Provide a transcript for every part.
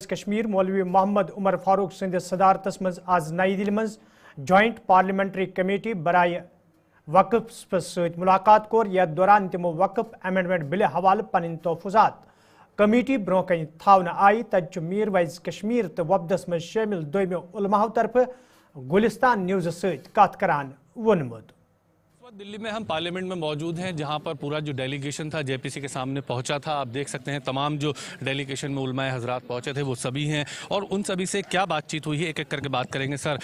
کشمیر مولوی محمد عمر فاروق سندس صدارتس مز آز نئی دلی مز جوائنٹ پارلیمنٹری کمیٹی برائے وقف ست ملاقات کور یتھ دوران تمو وقف امینڈمنٹ بل حوالہ پن تحفظات کمیٹی برو کن تھاونہ آئی تت میر وائز کشمیر تو وفدس مز شامل دویمو علماء طرف گلستان نیوز ست کت کران ونمت۔ دلی میں ہم پارلیمنٹ میں موجود ہیں جہاں پر پورا جو ڈیلیگیشن تھا جے پی سی کے سامنے پہنچا تھا۔ آپ دیکھ سکتے ہیں تمام جو ڈیلیگیشن میں علماء حضرات پہنچے تھے وہ سبھی ہیں اور ان سبھی سے کیا بات چیت ہوئی ہے ایک ایک کر کے بات کریں گے۔ سر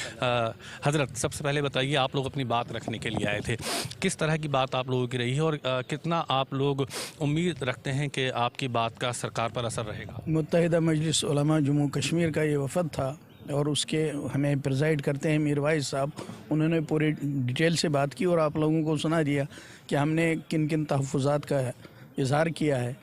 حضرت سب سے پہلے بتائیے، آپ لوگ اپنی بات رکھنے کے لیے آئے تھے، کس طرح کی بات آپ لوگوں کی رہی ہے اور کتنا آپ لوگ امید رکھتے ہیں کہ آپ کی بات کا سرکار پر اثر رہے گا؟ متحدہ مجلس علماء جموں کشمیر کا یہ وفد تھا اور اس کے ہمیں پریزائڈ کرتے ہیں میر وائز صاحب، انہوں نے پوری ڈیٹیل سے بات کی اور آپ لوگوں کو سنا دیا کہ ہم نے کن کن تحفظات کا اظہار کیا ہے۔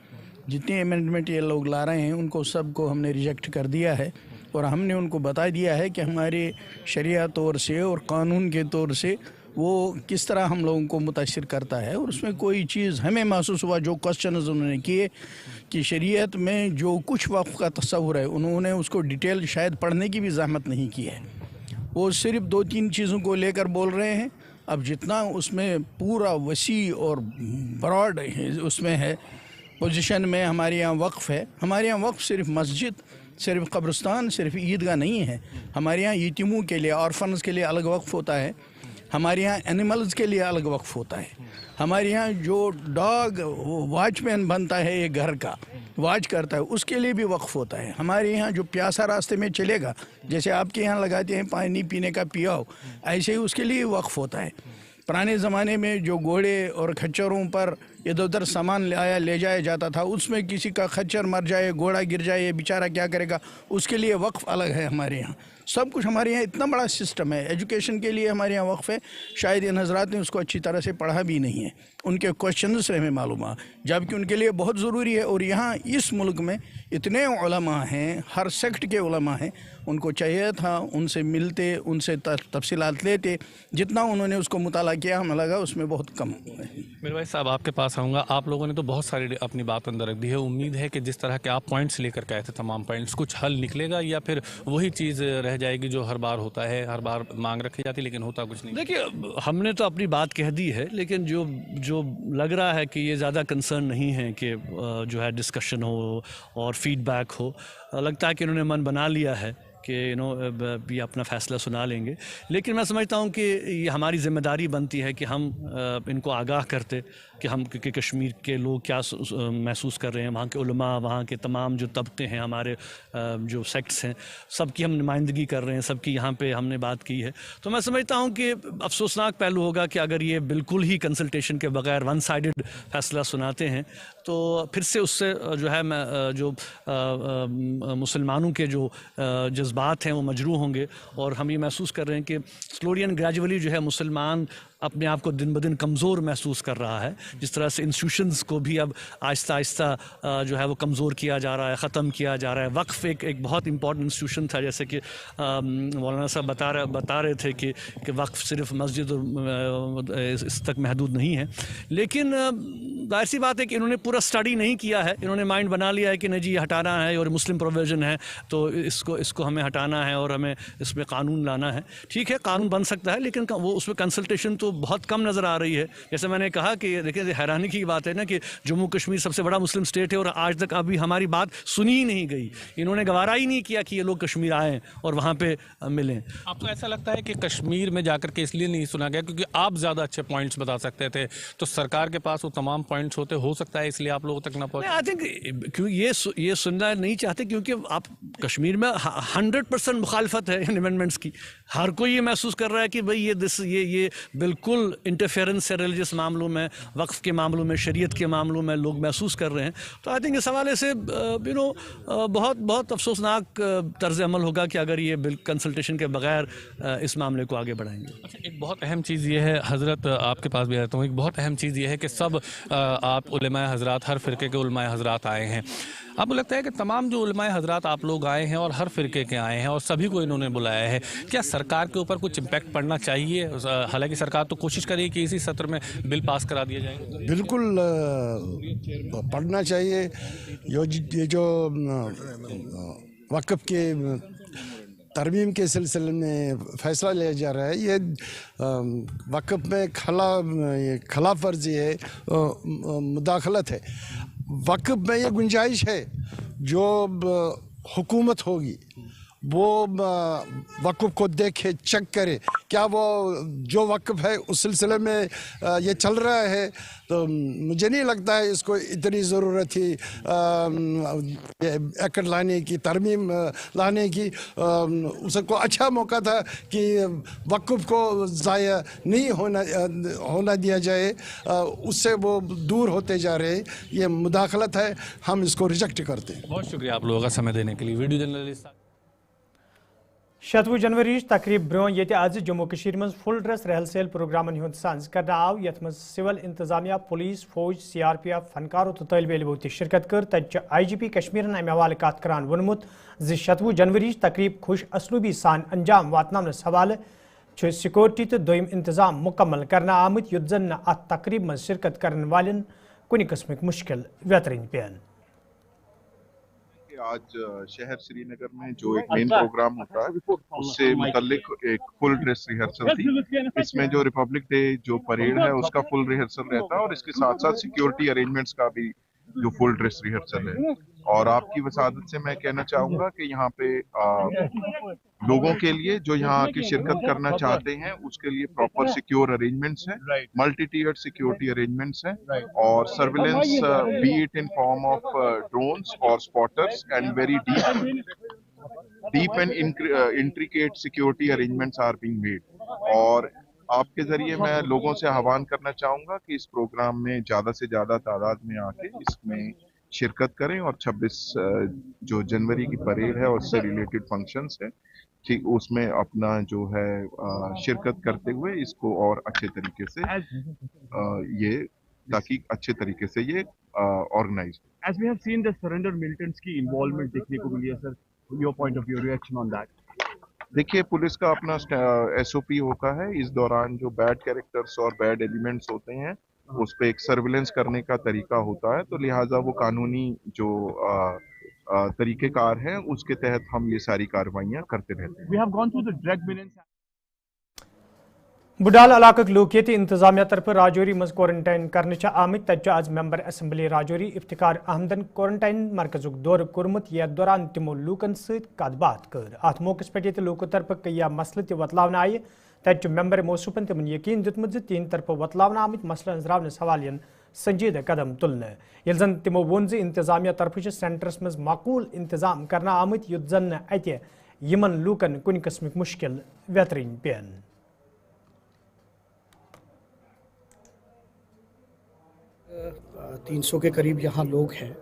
جتنی امینڈمنٹ یہ لوگ لا رہے ہیں ان کو سب کو ہم نے ریجیکٹ کر دیا ہے اور ہم نے ان کو بتا دیا ہے کہ ہمارے شریعہ طور سے اور قانون کے طور سے وہ کس طرح ہم لوگوں کو متاثر کرتا ہے، اور اس میں کوئی چیز ہمیں محسوس ہوا جو کوسچنز انہوں نے کیے کہ شریعت میں جو کچھ وقف کا تصور ہے انہوں نے اس کو ڈیٹیل شاید پڑھنے کی بھی زحمت نہیں کی ہے، وہ صرف 2-3 چیزوں کو لے کر بول رہے ہیں۔ اب جتنا اس میں پورا وسیع اور براڈ اس میں ہے پوزیشن میں ہمارے یہاں وقف ہے۔ ہمارے یہاں وقف صرف مسجد، صرف قبرستان، صرف عیدگاہ نہیں ہے۔ ہمارے یہاں یتیموں کے لیے، آرفنز کے لیے الگ وقف ہوتا ہے، ہمارے یہاں اینیملز کے لیے الگ وقف ہوتا ہے، ہمارے یہاں جو ڈاگ واچ مین بنتا ہے ایک گھر کا، واچ کرتا ہے، اس کے لیے بھی وقف ہوتا ہے۔ ہمارے یہاں جو پیاسا راستے میں چلے گا، جیسے آپ کے یہاں لگاتے ہیں پانی پینے کا پیاؤ، ایسے ہی اس کے لیے وقف ہوتا ہے۔ پرانے زمانے میں جو گھوڑے اور کھچروں پر ادھر ادھر سامان لے جایا جاتا تھا، اس میں کسی کا کھچر مر جائے، گھوڑا گر جائے، یہ بیچارہ کیا کرے گا، اس کے لیے وقف الگ ہے۔ ہمارے یہاں سب کچھ، ہمارے یہاں اتنا بڑا سسٹم ہے۔ ایجوکیشن کے لیے ہمارے یہاں وقف ہے، شاید ان حضرات نے اس کو اچھی طرح سے پڑھا بھی نہیں ہے، ان کے کوشچن سے ہمیں معلوم ہے، جبکہ ان کے لیے بہت ضروری ہے۔ اور یہاں اس ملک میں اتنے علماء ہیں، ہر سیکٹ کے علماء ہیں، ان کو چاہیے تھا ان سے ملتے، ان سے تفصیلات لیتے، جتنا انہوں نے اس کو مطالعہ کیا ہمیں لگا اس میں بہت کم ہے۔ میرے بھائی صاحب آپ کے پاس آؤں گا، آپ لوگوں نے تو بہت ساری اپنی بات اندر رکھ دی ہے، امید ہے کہ جس طرح کے آپ پوائنٹس لے کر کے آئے تھے تمام پوائنٹس کچھ حل نکلے گا یا پھر وہی چیز رہ جائے گی جو ہر بار ہوتا ہے، ہر بار مانگ رکھی جاتی لیکن ہوتا کچھ نہیں؟ دیکھیے ہم نے تو اپنی بات کہہ دی ہے، لیکن جو لگ رہا ہے کہ یہ زیادہ کنسرن نہیں ہے کہ جو ہے ڈسکشن ہو اور فیڈ بیک ہو، لگتا ہے کہ انہوں نے من بنا لیا ہے کہ یہ اپنا فیصلہ سنا لیں گے۔ لیکن میں سمجھتا ہوں کہ یہ ہماری ذمہ داری بنتی ہے کہ ہم ان کو آگاہ کرتے کہ کشمیر کے لوگ کیا محسوس کر رہے ہیں، وہاں کے علماء، وہاں کے تمام جو طبقے ہیں، ہمارے جو سیکٹس ہیں، سب کی ہم نمائندگی کر رہے ہیں، سب کی یہاں پہ ہم نے بات کی ہے۔ تو میں سمجھتا ہوں کہ افسوسناک پہلو ہوگا کہ اگر یہ بالکل ہی کنسلٹیشن کے بغیر ون سائیڈڈ فیصلہ سناتے ہیں تو پھر سے اس سے جو ہے جو مسلمانوں کے جو جذبات ہیں وہ مجروح ہوں گے، اور ہم یہ محسوس کر رہے ہیں کہ سلولی اینڈ گریجولی جو ہے مسلمان اپنے آپ کو دن بدن کمزور محسوس کر رہا ہے، جس طرح سے انسٹیٹیوشنز کو بھی اب آہستہ آہستہ جو ہے وہ کمزور کیا جا رہا ہے، ختم کیا جا رہا ہے۔ وقف ایک بہت امپورٹنٹ انسٹیٹیوشن تھا، جیسے کہ مولانا صاحب بتا رہے تھے کہ وقف صرف مسجد اور اس تک محدود نہیں ہے، لیکن ظاہر سی بات ہے کہ انہوں نے پورا اسٹڈی نہیں کیا ہے، انہوں نے مائنڈ بنا لیا ہے کہ نہیں جی یہ ہٹانا ہے اور مسلم پروویژن ہے تو اس کو ہمیں ہٹانا ہے اور ہمیں اس میں قانون لانا ہے۔ ٹھیک ہے، قانون بن سکتا ہے لیکن وہ اس میں کنسلٹیشن تو بہت کم نظر آ رہی ہے۔ جیسے میں نے کہا کہ دیکھیں حیرانی کی بات ہے نا کہ جموں کشمیر سب سے بڑا مسلم اسٹیٹ ہے اور آج تک ابھی ہماری بات سنی ہی نہیں گئی، انہوں نے گوارا ہی نہیں کیا کہ یہ لوگ کشمیر آئیں اور وہاں پہ ملیں۔ آپ کو ایسا لگتا ہے کہ کشمیر میں جا کر کے اس لیے نہیں سنا گیا کیونکہ آپ زیادہ اچھے پوائنٹس بتا سکتے تھے، تو سرکار کے پاس وہ تمام پوائنٹس ہوتے ہو سکتا ہے اس لیے آپ لوگوں تک نہ پہنچے؟ آئی تھنک کیوں یہ سننا نہیں چاہتے کیونکہ آپ کشمیر میں 100% مخالفت ہے ان امینڈمنٹس کی، ہر کوئی یہ محسوس کر رہا ہے کہ بھئی یہ بالکل انٹرفیئرنس ہے ریلیجس معاملوں میں، وقف کے معاملوں میں، شریعت کے معاملوں میں لوگ محسوس کر رہے ہیں۔ تو آئی تھنک اس حوالے سے بہت افسوسناک طرز عمل ہوگا کہ اگر یہ کنسلٹیشن کے بغیر اس معاملے کو آگے بڑھائیں گے۔ اچھا، ایک بہت اہم چیز یہ ہے حضرت، آپ کے پاس بھی آتا ہوں، ایک بہت اہم چیز یہ ہے کہ سب آپ علماء حضرات، ہر فرقے کے علماء حضرات آئے ہیں، آپ کو لگتا ہے کہ تمام جو علماء حضرات آپ لوگ آئے ہیں اور ہر فرقے کے آئے ہیں اور سبھی کو انہوں نے بلایا ہے، کیا سرکار کے اوپر کچھ امپیکٹ پڑنا چاہیے؟ حالانکہ سرکار تو کوشش کرے کہ اسی سطر میں بل پاس کرا دیا جائے۔ بالکل پڑھنا چاہیے۔ یہ جو वक़्फ़ के तरमीम के सिलसिले में फ़ैसला लिया जा रहा है, ये वक़्फ़ में खिलाफ वर्जी है, मुदाखलत है। वक़्फ़ में ये गुंजाइश है जो हुकूमत होगी वो वक़्फ़ को देखे, चेक करे क्या वो जो वक़्फ़ है उस सिलसिले में ये चल रहा है। तो मुझे नहीं लगता है इसको इतनी ज़रूरत थी एक्ट लाने की, तरमीम लाने की। उसको अच्छा मौका था कि वक़्फ़ को ज़ाया नहीं होना दिया जाए, उससे वो दूर होते जा रहे हैं। ये मुदाखलत है, हम इसको रिजेक्ट करते हैं। बहुत शुक्रिया आप लोगों का समय देने के लिए। वीडियो जर्नलिस्ट 7 जनवरी तकरीब ब्रो ये आज जम्मू कश्मीर में फुल ड्रेस रहलसेल प्रोग्रामन हुंद सांझ करना आव, यथ मज सिविल इंतजामिया, पुलिस, फौज, CRPF, फनकारों तो तलब इलमो तह शिरकत कर। तत IGP कश्मीरन अमे हवाले कत करान वोनमुत ज 7 जनवरी तकरीब खुश असलूबी सान अंजाम वातनावनस हवाले सिक्योरिटी तो दोयम इंतजाम मुकम्मल करना आमत, युत जन अत तकरीब में शिरकत करने वालन कुन किस्मिक मुश्किल वेतरिन पेन। आज शहर श्रीनगर में जो एक मेन प्रोग्राम होता है उससे मुतल्लिक एक फुल ड्रेस रिहर्सल थी। इसमें जो रिपब्लिक डे जो परेड है उसका फुल रिहर्सल रहता है और इसके साथ साथ सिक्योरिटी अरेंजमेंट्स का भी जो फुल ड्रेस रिहर्सल है। और आपकी वसादत से मैं कहना चाहूंगा कि यहाँ पे लोगों के लिए जो यहाँ की शिरकत करना चाहते हैं उसके लिए प्रॉपर सिक्योर अरेंजमेंट्स हैं, मल्टी टीयर्ड सिक्योरिटी अरेंजमेंट्स हैं और surveillance be it in form of drones और spotters and very deep and intricate security arrangements are being made. और आपके जरिए मैं लोगों से आह्वान करना चाहूंगा कि इस प्रोग्राम में ज्यादा से ज्यादा तादाद में आके इसमें शिरकत करें और 26 जो जनवरी की परेड है और उससे रिलेटेड फंक्शंस है ठीक उसमें अपना जो है शिरकत करते हुए इसको और अच्छे तरीके से ये ताकि अच्छे तरीके से ये organise. As we have seen the surrender militants की involvement देखने को मिली है sir, your point of view, reaction on that? देखिए पुलिस का अपना SOP होता है, इस दौरान जो बैड कैरेक्टर्स और बैड एलिमेंट्स होते हैं उस पे एक सर्विलेंस करने का तरीका होता है, तो लिहाजा वो कानूनी जो तरीकेकार हैं उसके तहत हम ये सारी कार्रवाइयां करते रहते हैं। We have gone through the drug menace. बुडाल इलाक लूक ये इंतजामिया तरफ राजौरी मज क्वारंटाइन करने आमत। तत आज मेंबर असम्बली राजौरी इफ्तिकार अहमदन क्वारंटाइन मरकजुक दौर कोर्मुत, यथ दौरान तिमो लूकन सत कत बात कर। अत मौके पे लूको तरफ कई मसल ततलावन आय। तत मेंबर मौसूफन तिमन यकीन दितमुत तीन तरफ वतलावन आमत मसलन अंजरावनस हवालन संजीदा कदम तुलने। ये जन तिमो वोन इंतजामिया तरफ सेंटरस मज माकूल इंतजाम करना आमत, युत जन अत यमन लूकन कुन किस्मिक मुश्किल वेतरिन पेन। 300 के करीब यहाँ लोग हैं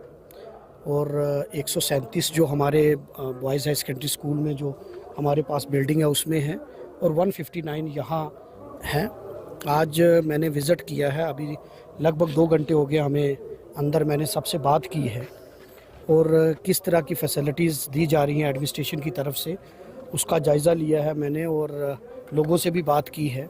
और 137 जो हमारे बॉयज़ हाई सेकेंडरी स्कूल में जो हमारे पास बिल्डिंग है उसमें है और 159 यहाँ हैं। आज मैंने विज़िट किया है, अभी लगभग 2 घंटे हो गए हमें अंदर, मैंने सबसे बात की है और किस तरह की फैसिलिटीज़ दी जा रही हैं एडमिनिस्ट्रेशन की तरफ से उसका जायज़ा लिया है मैंने और लोगों से भी बात की है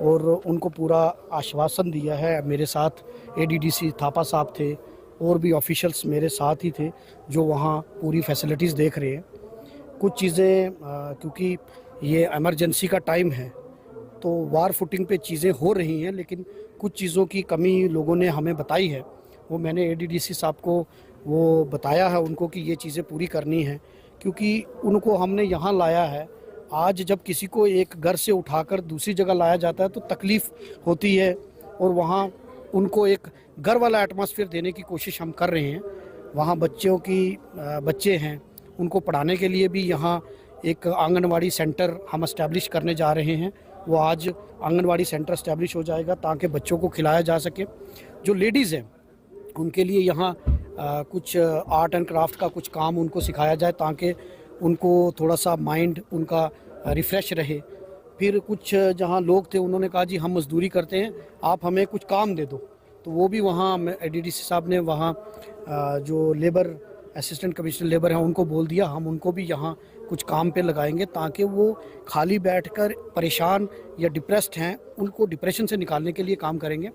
और उनको पूरा आश्वासन दिया है। मेरे साथ ADDC थापा साहब थे और भी ऑफिशियल्स मेरे साथ ही थे जो वहाँ पूरी फैसिलिटीज़ देख रहे हैं। कुछ चीज़ें क्योंकि ये इमरजेंसी का टाइम है तो वार फुटिंग पे चीज़ें हो रही हैं, लेकिन कुछ चीज़ों की कमी लोगों ने हमें बताई है, वो मैंने ADDC साहब को वो बताया है उनको कि ये चीज़ें पूरी करनी है क्योंकि उनको हमने यहाँ लाया है। आज जब किसी को एक घर से उठाकर दूसरी जगह लाया जाता है तो तकलीफ़ होती है और वहाँ उनको एक घर वाला एटमॉस्फेयर देने की कोशिश हम कर रहे हैं। वहाँ बच्चे हैं उनको पढ़ाने के लिए भी यहाँ एक आंगनवाड़ी सेंटर हम इस्टेब्लिश करने जा रहे हैं। वो आज आंगनवाड़ी सेंटर इस्टेब्लिश हो जाएगा ताकि बच्चों को खिलाया जा सके। जो लेडीज़ हैं उनके लिए यहाँ कुछ आर्ट एंड क्राफ्ट का कुछ काम उनको सिखाया जाए ताकि उनको थोड़ा सा माइंड उनका रिफ़्रेश रहे। फिर कुछ जहाँ लोग थे उन्होंने कहा जी हम मजदूरी करते हैं, आप हमें कुछ काम दे दो, तो वो भी वहाँ ADDC साहब ने वहाँ जो लेबर असिस्टेंट कमिश्नर लेबर हैं उनको बोल दिया हम उनको भी यहाँ कुछ काम पे लगाएंगे ताकि वो खाली बैठकर परेशान या डिप्रेस्ड हैं उनको डिप्रेशन से निकालने के लिए काम करेंगे।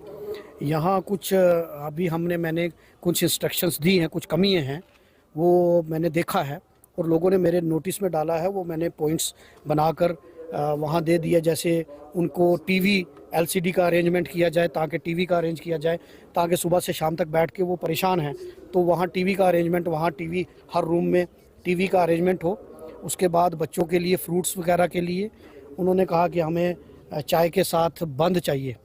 यहाँ कुछ अभी मैंने कुछ इंस्ट्रक्शंस दी हैं, कुछ कमियाँ हैं वो मैंने देखा है और लोगों ने मेरे नोटिस में डाला है, वो मैंने पॉइंट्स बनाकर वहाँ दे दिया। जैसे उनको टीवी LCD का अरेंजमेंट किया जाए, ताकि टीवी का अरेंज किया जाए, ताकि सुबह से शाम तक बैठ के वो परेशान हैं, तो वहाँ टीवी का अरेंजमेंट, वहाँ टीवी हर रूम में टीवी का अरेंजमेंट हो। उसके बाद बच्चों के लिए फ्रूट्स वगैरह के लिए उन्होंने कहा कि हमें चाय के साथ बंद चाहिए,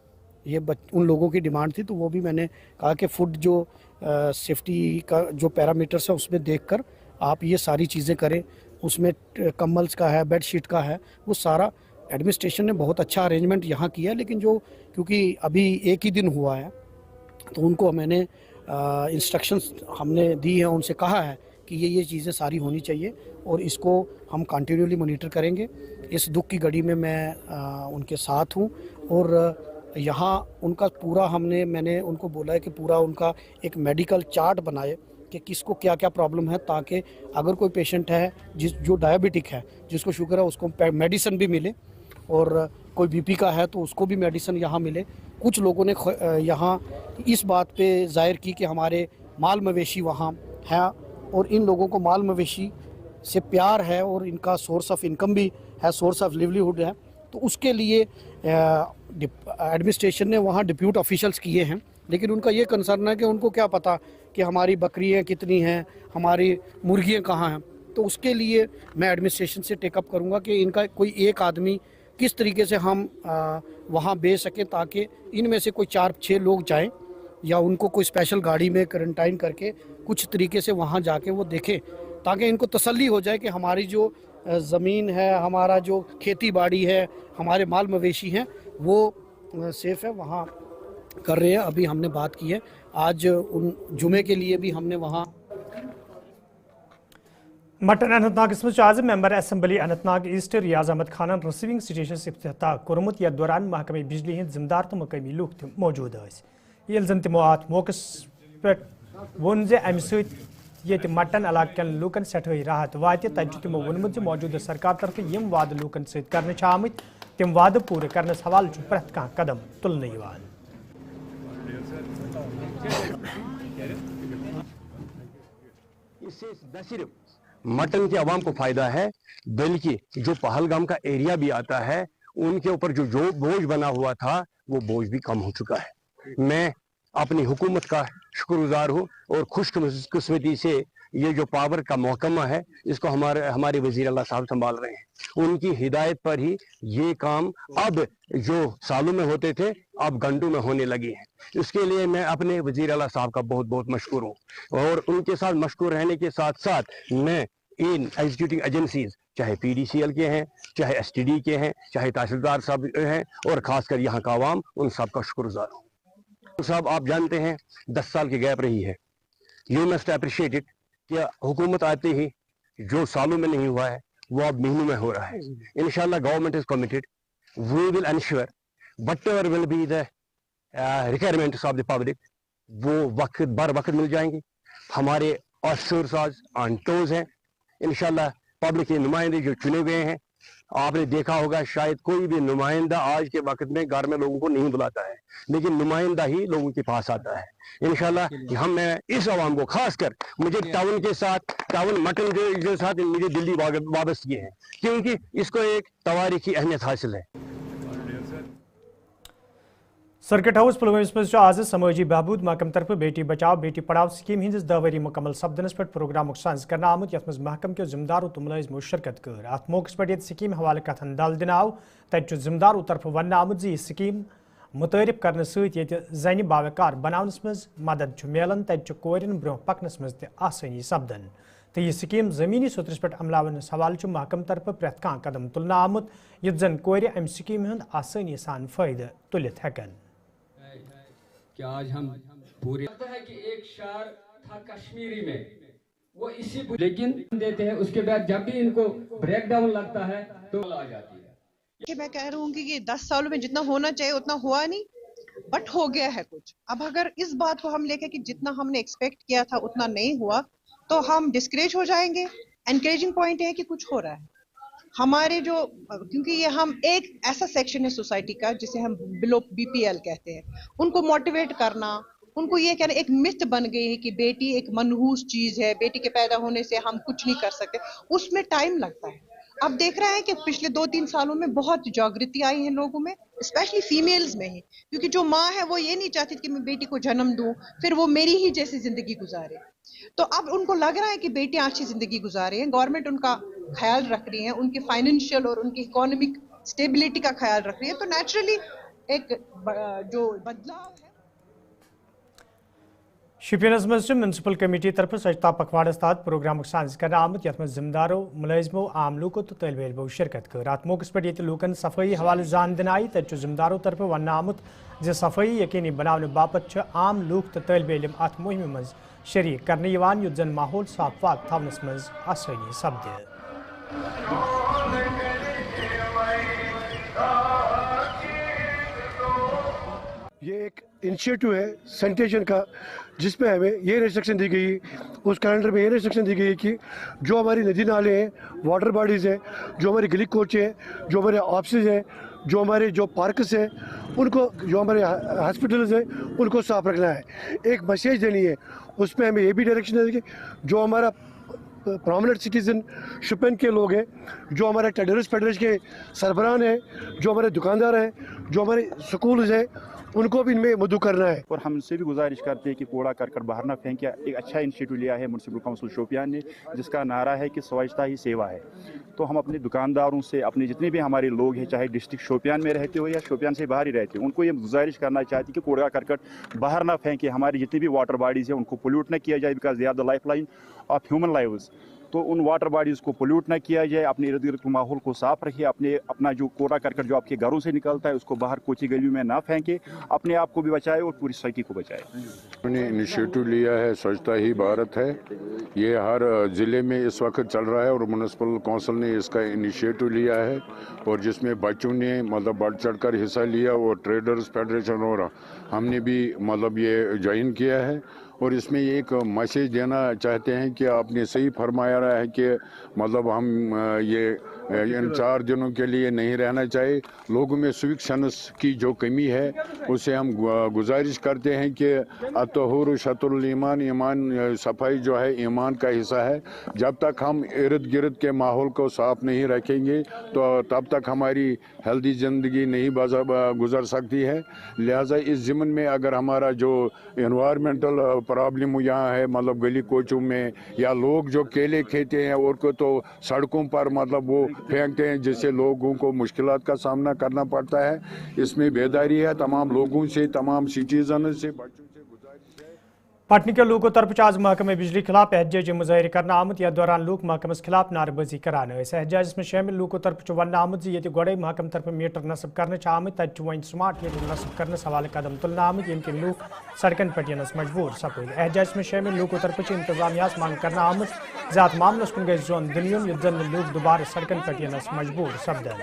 ये उन लोगों की डिमांड थी। तो वो भी मैंने कहा कि फूड जो सेफ्टी का जो पैरामीटर्स है उसमें देखकर आप ये सारी चीज़ें करें। उसमें कम्बल्स का है, बेडशीट का है, वो सारा एडमिनिस्ट्रेशन ने बहुत अच्छा अरेंजमेंट यहाँ किया। लेकिन जो क्योंकि अभी एक ही दिन हुआ है, तो उनको मैंने इंस्ट्रक्शंस हमने दी हैं, उनसे कहा है कि ये चीज़ें सारी होनी चाहिए और इसको हम कंटिन्यूली मॉनिटर करेंगे। इस दुख की घड़ी में मैं उनके साथ हूँ और यहाँ उनका पूरा मैंने उनको बोला है कि पूरा उनका एक मेडिकल चार्ट बनाए कि किसको क्या क्या प्रॉब्लम है, ताकि अगर कोई पेशेंट है जो डायबिटिक है, जिसको शुगर है, उसको मेडिसिन भी मिले, और कोई BP का है तो उसको भी मेडिसिन यहाँ मिले। कुछ लोगों ने यहाँ इस बात पे जाहिर की कि हमारे माल मवेशी वहाँ है और इन लोगों को माल मवेशी से प्यार है और इनका सोर्स ऑफ इनकम भी है, सोर्स ऑफ लिवलीहुड है। तो उसके लिए एडमिनिस्ट्रेशन ने वहाँ डिप्यूट ऑफिशियल्स किए हैं। लेकिन उनका ये कंसर्न है कि उनको क्या पता कि हमारी बकरियाँ कितनी हैं, हमारी मुर्गियाँ कहाँ हैं। तो उसके लिए मैं एडमिनिस्ट्रेशन से टेकअप करूँगा कि इनका कोई एक आदमी किस तरीके से हम वहाँ भेज सकें, ताकि इनमें से कोई 4-6 लोग जाएं, या उनको कोई स्पेशल गाड़ी में क्वारंटाइन करके कुछ तरीके से वहाँ जाके वो देखें, ताकि इनको तसल्ली हो जाए कि हमारी जो ज़मीन है, हमारा जो खेती बाड़ी है, हमारे माल मवेशी हैं, वो सेफ़ है। वहाँ कर रहे हैं। अभी हमने बात की है, आज उन जुमे के लिए भी हमने वहाँ मटन अनंतनाग आज मेंबर असम्बली अनंतनाग ईस्ट रियाज अहमद खान रिसीविंग स्टेशन इफ्तिताह कोर्मुत। यथ दौरान महकमे बिजली हंद जिम्मेदार तो मकामी लूक मौजूद ये जन तमो अत मौके पे वोन अमि सत मटन इलाक कन लूकन सठई राहत वात तमो वोनमुत मौजूदा सरकार तरफ यम वाद लूकन सर आमत तम वाद पूरे करने हवाल प्रेथ कह कदम तुलने इससे न सिर्फ मटन के अवाम को फायदा है, बल्कि जो पहलगाम का एरिया भी आता है उनके ऊपर जो बोझ बना हुआ था वो बोझ भी कम हो चुका है। मैं अपनी हुकूमत का शुक्रगुजार हूँ और खुशकिस्मती से ये जो पावर का महकमा है इसको हमारे वजीर अल्लाह साहब संभाल रहे हैं। उनकी हिदायत पर ही ये काम अब जो सालों में होते थे अब घंटों में होने लगी हैं। इसके लिए मैं अपने वजीर अल्लाह साहब का बहुत बहुत मशकूर हूँ और उनके साथ मशकूर रहने के साथ साथ मैं इन एग्जीक्यूटिव एजेंसीज चाहे PDCL के हैं, चाहे STD के हैं, चाहे तहसीलदार साहब हैं और ख़ासकर यहाँ का आवाम, उन सब का शुक्रगुजार हूँ। साहब आप जानते हैं 10 साल की गैप रही है। यू मस्ट अप्रिशिएट इट कि हुकूमत आते ही जो सालों में नहीं हुआ है वो अब महीनों में हो रहा है। इंशाल्लाह government is committed, we will ensure whatever will be the requirements of the public, वो वक्त बर वक्त मिल जाएंगे। हमारे ऑफिसर्स आज ऑन टोज हैं। इंशाल्लाह पब्लिक के नुमाइंदे जो चुने गए हैं, आपने देखा होगा शायद कोई भी नुमाइंदा आज के वक्त में घर में लोगों को नहीं बुलाता है, लेकिन नुमाइंदा ही लोगों के पास आता है। इंशाल्लाह मैं इस आवाम को खासकर मुझे टाउन के साथ टाउन मटन के साथ मुझे दिल्ली वाबस्तगी है, क्योंकि इसको एक तवारीखी अहमियत हासिल है। सर्किट हाउस पुलवामा मज आज समाजी बहबूद महकम तरफ बेटी बचाओ बेटी पढ़ाओ स्कीम हंदिस 10 वरी मुकम्मल सपदनस पे प्रोग्राम साज कर आमुत यथ मज महकम के जिम्मेदारों तो मुलाजिमो शिरकत कर। अत मौके पे स्कीम हवाले कथन दल दिन आव तत जिम्मेदारों तरफ वन आमुत यह स्कीम मुतारिफ करने सत जन बावकार बनावनस मज मदद मिलान तत कोरिन ब्रोह पकनस मज आसानी सपदन। तो यह स्कीम जमीनी सतरस पे अमलावनस हवाले महकम तरफ प्रेथ कह कदम तुलना आमुत युथ जन कोर अम स्कीम हंद आसानी सान फायदे तुलित हेकन। कि आज हम पूरे है कि एक शार था कश्मीरी में वो इसी लेकिन देते हैं, उसके बाद जब भी इनको ब्रेक डाउन लगता है तो आ जाती है। कि मैं कह रही हूँ कि ये 10 सालों में जितना होना चाहिए उतना हुआ नहीं, बट हो गया है कुछ। अब अगर इस बात को हम लेके कि जितना हमने एक्सपेक्ट किया था उतना नहीं हुआ तो हम डिस्करेज हो जाएंगे। एनकरेजिंग पॉइंट है कि कुछ हो रहा है हमारे जो, क्योंकि ये हम एक ऐसा सेक्शन है सोसाइटी का जिसे हम बिलो BPL कहते हैं, उनको मोटिवेट करना, उनको ये कहना एक मिथ बन गई है कि बेटी एक मनहूस चीज है, बेटी के पैदा होने से हम कुछ नहीं कर सकते, उसमें टाइम लगता है। अब देख रहे हैं कि पिछले 2-3 सालों में बहुत जागृति आई है लोगों में, स्पेशली फीमेल्स में ही, क्योंकि जो माँ है वो ये नहीं चाहती कि मैं बेटी को जन्म दूं फिर वो मेरी ही जैसी जिंदगी गुजारे। तो अब उनको लग रहा है कि बेटियां अच्छी जिंदगी गुजारे हैं, गवर्नमेंट उनका ख्याल रख रही है, उनके फाइनेंशियल और उनकी इकोनॉमिक स्टेबिलिटी का ख्याल रख रही है, तो नेचुरली एक जो बदलाव है। शोपियानस मज म्यूनसिपल कमेटी तरफ स्वच्छता पखवाड़स तहत प्रोग्राम साज कर आमुत यथ मज जिम्मेदारों मुलाजिमों आम लूकों तो तलब इलमों शिरकत कर अत मौके पर ये लूकन सफाई हवाले जान दिन आई तथ जिम्मेदारों तरफ वन आमुत जो सफाई यकीनी बनाने बाबत आम लूक तो तलब इलम अत मुहिम मज शरीक करने युत जन माहौल साफ वाक थवनस मज आसानी सपदे। ये एक इनिशिएटिव है सैनिटेशन का, जिसमें हमें ये रिस्ट्रिक्शन दी गई, उस कैलेंडर में ये रिस्ट्रिक्शन दी गई कि जो हमारी नदी नाले हैं, वाटर बॉडीज़ हैं, जो हमारी गली कोच हैं, जो हमारे ऑफिस हैं, जो हमारे जो पार्कस हैं, उनको, जो हमारे हॉस्पिटल्स हैं, उनको साफ रखना है। एक मैसेज देनी है, उसमें हमें ये भी डायरेक्शन है कि जो हमारा प्रोमिनेंट सिटीजन शोपियान के लोग हैं, जो हमारे ट्रेडर्स फेडरेशन के सरबराह हैं, जो हमारे दुकानदार हैं, जो हमारे स्कूल्स हैं, उनको भी इनमें मदु करना है। और हम उनसे भी गुजारिश करते हैं कि कूड़ा करकट बाहर ना फेंके। एक अच्छा इनिशिएटिव लिया है म्यूनसिपल काउंसिल शोपियान ने, जिसका नारा है कि स्वच्छता ही सेवा है। तो हम अपने दुकानदारों से, अपने जितने भी हमारे लोग हैं, चाहे डिस्ट्रिक्ट शोपियान में रहते हो या शोपियान से बाहर ही रहते हो, उनको ये गुजारिश करना चाहती कि कूड़ा करकट बाहर ना फेंके। हमारी जितनी भी वाटर बॉडीज़ हैं उनको पोल्यूट ना किया जाए, because they are the lifeline of human lives. तो उन वाटर बॉडीज़ को पोल्यूट ना किया जाए, अपने इर्द गिर्द के माहौल को साफ रखिए, अपना जो कूड़ा करकट जो आपके घरों से निकलता है उसको बाहर कोची गलियों में ना फेंके, अपने आप को भी बचाए और पूरी सोसाइटी को बचाए। उन्होंने इनिशिएटिव लिया है स्वच्छता ही भारत है, ये हर ज़िले में इस वक्त चल रहा है और म्यूनसिपल काउंसिल ने इसका इनिशिएटिव लिया है, और जिसमें बच्चों ने मतलब बढ़ चढ़ कर हिस्सा लिया, और ट्रेडर्स फेडरेशन और हमने भी मतलब ये ज्वाइन किया है। और इसमें एक मैसेज देना चाहते हैं कि आपने सही फरमाया है कि मतलब हम ये इन 4 दिनों के लिए नहीं रहना चाहिए। लोगों में सिविक सेंस की जो कमी है, उससे हम गुजारिश करते हैं कि अतहुर शतरुल ईमान, ईमान सफाई जो है ईमान का हिस्सा है। जब तक हम इर्द गिर्द के माहौल को साफ नहीं रखेंगे तो तब तक हमारी हेल्दी ज़िंदगी नहीं गुजर सकती है। लिहाजा इस ज़िम्न में अगर हमारा जो इन्वायरमेंटल प्रॉब्लम यहाँ है, मतलब गली कोचों में, या लोग जो केले खेते हैं और को तो सड़कों पर मतलब वो फेंकते हैं, जिससे लोगों को मुश्किलात का सामना करना पड़ता है, इसमें बेदारी है तमाम लोगों से, तमाम सिटीजन से, बच्चों से गुजारिश है। पटनी के लोगों तरफ आज महकमे बिजली खिलाफ एहतजाजी मुजाहरे करना आमुत, या दौरान लोग महकमस खिलाफ नारेबाजी करान। एहतजाज में शामिल लोगों तरफ वन आमुत ये गोड़े महकम तरफ मीटर नस्ब करने आमुत, तत वन स्मार्ट मीटर नस्ब करने हवाले कदम तुलना आमुत, यम लोग सड़कन पे यनस मजबूर सपद। एहतजाज में शामिल लोगों तरफ इंतजामिया मांग करना आमुत ज़ात मामलस कुन गई जोन दिलियन युत जन लोग दोबारा सड़कन पे यनस मजबूर सपदन।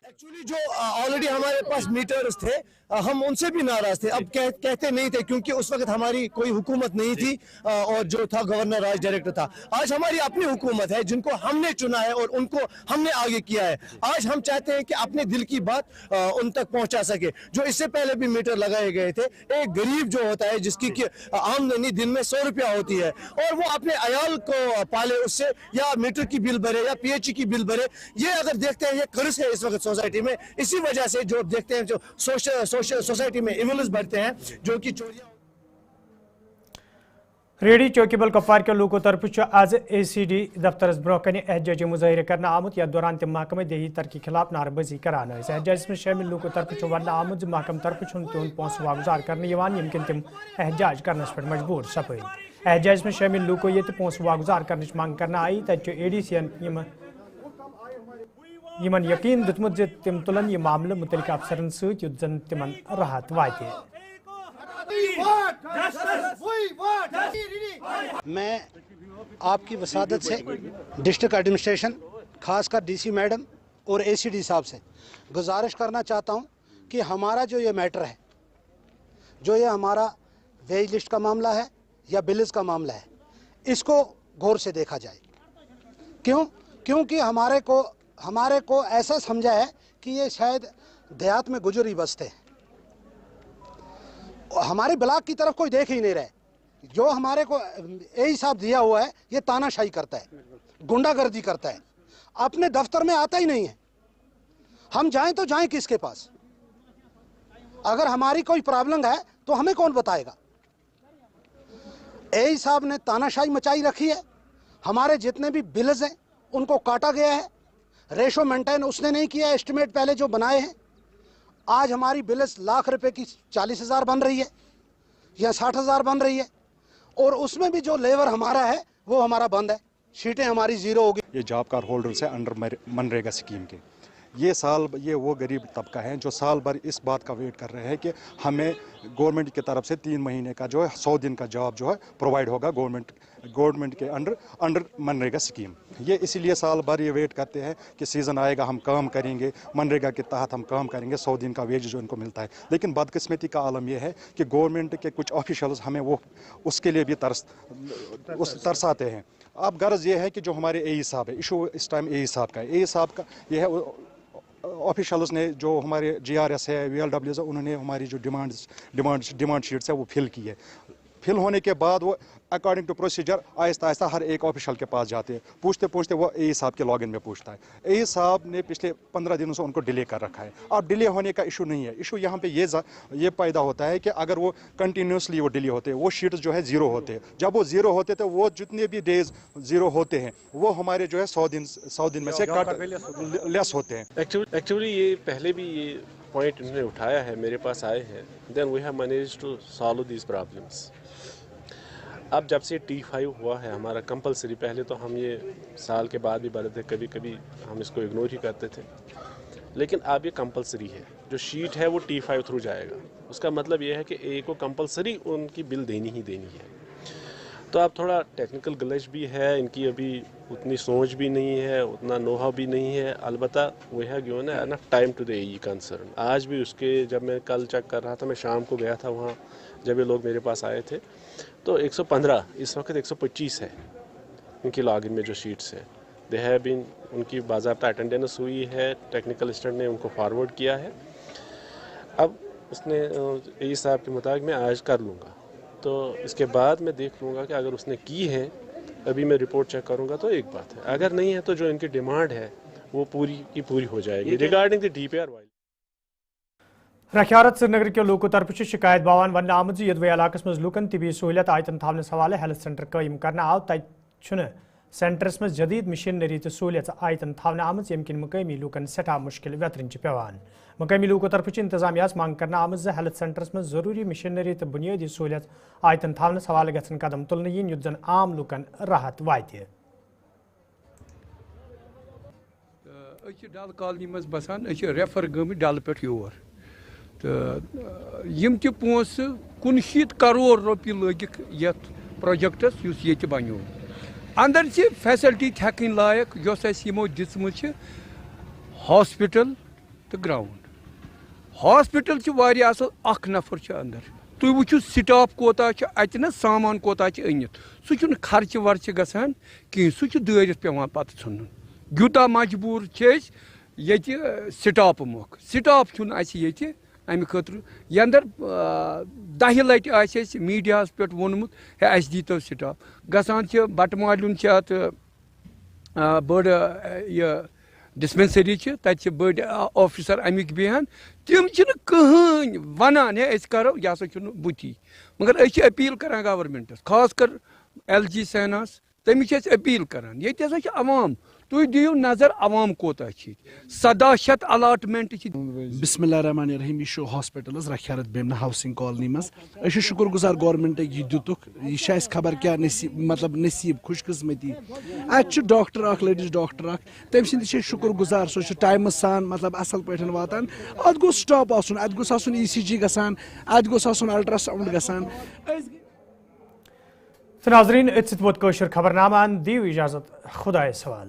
एक्चुअली जो ऑलरेडी हमारे पास मीटर्स थे, हम उनसे भी नाराज थे। अब कहते नहीं थे, क्योंकि उस वक्त हमारी कोई हुकूमत नहीं थी और जो था गवर्नर राज डायरेक्टर था। आज हमारी अपनी हुकूमत है, जिनको हमने चुना है और उनको हमने आगे किया है। आज हम चाहते हैं कि अपने दिल की बात उन तक पहुंचा सके। जो इससे पहले भी मीटर लगाए गए थे, एक गरीब जो होता है जिसकी आमदनी दिन में 100 रुपया होती है और वो अपने अयाल को पाले उससे, या मीटर की बिल भरे या PHE की बिल भरे, ये अगर देखते हैं ये कर्ज है इस वक्त सोसाइटी में। इसी वजह से जो देखते हैं, जो सोसाइटी में इविल्स बढ़ते हैं, जो कि चोरियां। रेडी चौकीबल कपवार के लोगों तरफ आज ACD दफ्तर ब्रोह कन एहतजाजी मुजाहरे करना आमुत, या दौरान तम महकमे देही तर के खिलाफ नारेबाजी करान। एहतजाज में शामिल लोगों तरफ वन आमुत महकम तरफ तुन पोस वागुजार करने यमकिन तम एहतजाज करनस पे मजबूर सपद। एहतजाज में शामिल लोगों ये पोस वागुजार करने मांग करना आई, तत ADC यमन यकीन दुतमुत जे तिम तुलन ये मामले मुतलिक अफसरन सत युत जन तिमन राहत वाते। मैं आपकी वसादत से डिस्ट्रिक्ट एडमिनिस्ट्रेशन, खासकर DC मैडम और ACD साहब से गुजारिश करना चाहता हूं कि हमारा जो ये मैटर है, जो ये हमारा वेज लिस्ट का मामला है या बिल्स का मामला है, इसको गौर से देखा जाए। क्यों? क्योंकि हमारे को ऐसा समझा है कि ये शायद देहात में गुजर ही बसते हैं, हमारे ब्लॉक की तरफ कोई देख ही नहीं रहे। जो हमारे को यही साहब दिया हुआ है, ये तानाशाही करता है, गुंडागर्दी करता है, अपने दफ्तर में आता ही नहीं है। हम जाएं तो जाएं किसके पास? अगर हमारी कोई प्रॉब्लम है तो हमें कौन बताएगा? यही साहब ने तानाशाही मचाई रखी है। हमारे जितने भी बिल्स हैं उनको काटा गया है, रेशो मेंटेन उसने नहीं किया, एस्टिमेट पहले जो बनाए हैं। आज हमारी बिल्स लाख रुपए की 40,000 बन रही है या 60,000 बन रही है, और उसमें भी जो लेबर हमारा है वो हमारा बंद है, शीटें हमारी ज़ीरो होगी। ये जॉब कार्ड होल्डर्स है अंडर मनरेगा स्कीम के। ये वो गरीब तबका है जो साल भर इस बात का वेट कर रहे हैं कि हमें गवर्नमेंट की तरफ से 3 महीने का जो है 100 दिन का जॉब जो है प्रोवाइड होगा गवर्नमेंट के अंडर मनरेगा स्कीम। ये इसीलिए साल भर ये वेट करते हैं कि सीज़न आएगा, हम काम करेंगे, मनरेगा के तहत हम काम करेंगे, 100 दिन का वेज जो इनको मिलता है। लेकिन बदकिस्मती का आलम यह है कि गवर्नमेंट के कुछ ऑफिशियल्स हमें वो उसके लिए भी तरसाते हैं। अब गर्ज ये है कि जो हमारे ए साहब है, इशू इस टाइम ए साहब का ये है, ऑफिशियल्स ने जो हमारे GRS है, VLWs है, उन्होंने हमारी जो डिमांड शीट्स है वो फिल की है। फिल होने के बाद वो according to procedure Aahista Aahista हर एक ऑफिशियल के पास जाते हैं, पूछते वो ए साहब के लॉगिन में पूछता है। ए साहब ने पिछले 15 दिनों से उनको डिले कर रखा है। अब डिले होने का इशू नहीं है, इशू यहाँ पे ये पैदा होता है कि अगर वो कंटिन्यूसली वो डिले होते हैं, वो शीट्स जो है ज़ीरो होते हैं। जब वो ज़ीरो होते तो वो जितने भी डेज ज़ीरो होते हैं वो हमारे जो है 100 दिन में से कट लेस होते हैं। एक्चुअली ये पहले भी ये पॉइंट इन्होंने उठाया है, मेरे पास आए हैं, then we have managed to solve these problems. अब जब से T5 हुआ है हमारा कंपलसरी, पहले तो हम ये साल के बाद भी भरते थे, कभी कभी हम इसको इग्नोर ही करते थे, लेकिन अब ये कंपलसरी है। जो शीट है वो T5 थ्रू जाएगा, उसका मतलब ये है कि ए को कंपलसरी उनकी बिल देनी ही देनी है। तो अब थोड़ा टेक्निकल ग्लिच भी है, इनकी अभी उतनी सोच भी नहीं है, उतना नोहाव भी नहीं है। अलबत्ता we have given enough time to the AE concern. आज भी उसके जब मैं कल चेक कर रहा था, मैं शाम को गया था वहाँ जब ये लोग मेरे पास आए थे, तो 115 इस वक्त 125 है उनकी लॉगिन में जो शीट्स है। दे हैव बीन, उनकी बाज़ाब्ता अटेंडेंस हुई है, टेक्निकल असिस्टेंट ने उनको फॉरवर्ड किया है। अब उसने AE साहब के मुताबिक मैं आज कर लूँगा, तो इसके बाद मैं देख लूँगा कि अगर उसने की है, अभी मैं रिपोर्ट चेक करूँगा तो एक बात है, अगर नहीं है तो जो इनकी डिमांड है वो पूरी की पूरी हो जाएगी रिगार्डिंग द DPR वाइल। रखियारत श्रीनगर के लोगों तरफ शिकायत बावान वन आमद यदवे इलाकस मज लूकन तिबी सहूलियत आयतन थावने हवाले हेल्थ सेंटर कायम करना आव तक सेंटरस मज जदीद मशीनरी तो सहूलियत आयतन थावने आमद यम किन मकामी लूकन सठा मुश्किल वेतरन पेवान। मकामी लोगों तरफ इंतजामिया मांग करना आमद हेल्थ सेंटरस मज जरूरी मशीनरी तो बुनियादी सहूलियत आयतन थावने हवाले गन कदम तुलन yin युत जन आम लूकन राहत वाते। डल कॉलोनी मज बसान रेफर गमि डल पे योर तो यम ति पोस 69 करोड़ रुपये लगिक ये प्रोजेक्टस ये बनो अंदर से फैसिलिटी हेकन लायक यमो दिम हॉस्पिटल तो ग्राउंड। हॉस्पिटल असल अख नफर अंदर, तुम वो स्टाफ कोता अत सामान कोता अनित सह खर्च वर्च गसान कहीं सह दारित पेवान पत इन यूता मजबूर ये स्टाफ मोख स्टाफ ये अमि खतर अंदर 10 लटि मीडिया पे वोनमुत है अस दीतो स्टाफ गसान बटमालुन अत बड़ ये डिस्पेंसरी तत बड़ ऑफिसर अमिक बेहान तम कहीं वनान है करो यह बुती, मगर अपील करान गवर्नमेंटस खास कर LG सैनास तमिस अपील करान ये अवाम तुम दियो नजर अवाम कोता 17 अलाटमेंट। बिस्मिल्लाहिर्रहमानिर्रहीम यह हॉस्पिटल रखियारत बेमना हाउसिंग कॉलोनी मज शुक्र गुजार गवर्नमेंट यह दितुक यह खबर क्या नसीब मतलब नसीब खुशकिस्मती अत डॉक्टर लेडीज डॉक्टर तम सद शुक्र गुजार सो टाइम सान मतलब असल पे वातान अत गो स्टॉप आसन अत गोस आसन ECG गसान अत गोस आसन अल्ट्रासाउंड गसान। नाज़रीन इत वोत खबरनामा दीव इजाजत खुदा सवाल।